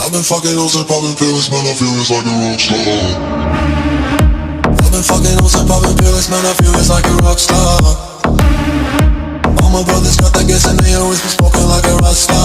I've been fucking hoes and popping pills, man, I feel it's like a rock star. I've been fucking hoes and popping pills, man, I feel it's like a rock star. All my brothers got that gas and they always been smoking like a rock star.